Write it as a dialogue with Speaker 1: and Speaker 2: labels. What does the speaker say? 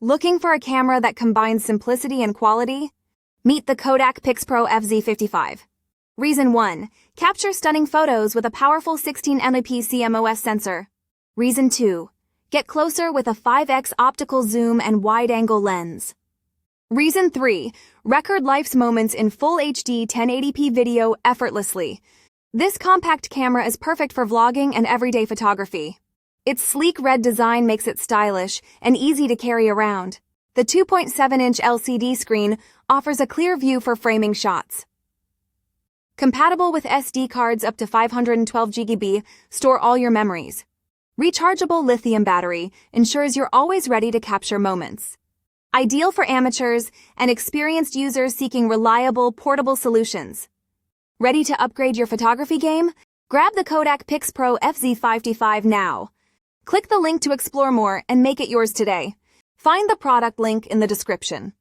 Speaker 1: Looking for a camera that combines simplicity and quality? Meet the Kodak PixPro FZ55. Reason 1. Capture stunning photos with a powerful 16MP CMOS sensor. Reason 2. Get closer with a 5x optical zoom and wide-angle lens. Reason 3. Record life's moments in full HD 1080p video effortlessly. This compact camera is perfect for vlogging and everyday photography. Its sleek red design makes it stylish and easy to carry around. The 2.7-inch LCD screen offers a clear view for framing shots. Compatible with SD cards up to 512GB, store all your memories. Rechargeable lithium battery ensures you're always ready to capture moments. Ideal for amateurs and experienced users seeking reliable, portable solutions. Ready to upgrade your photography game? Grab the Kodak PixPro FZ55 now. Click the link to explore more and make it yours today. Find the product link in the description.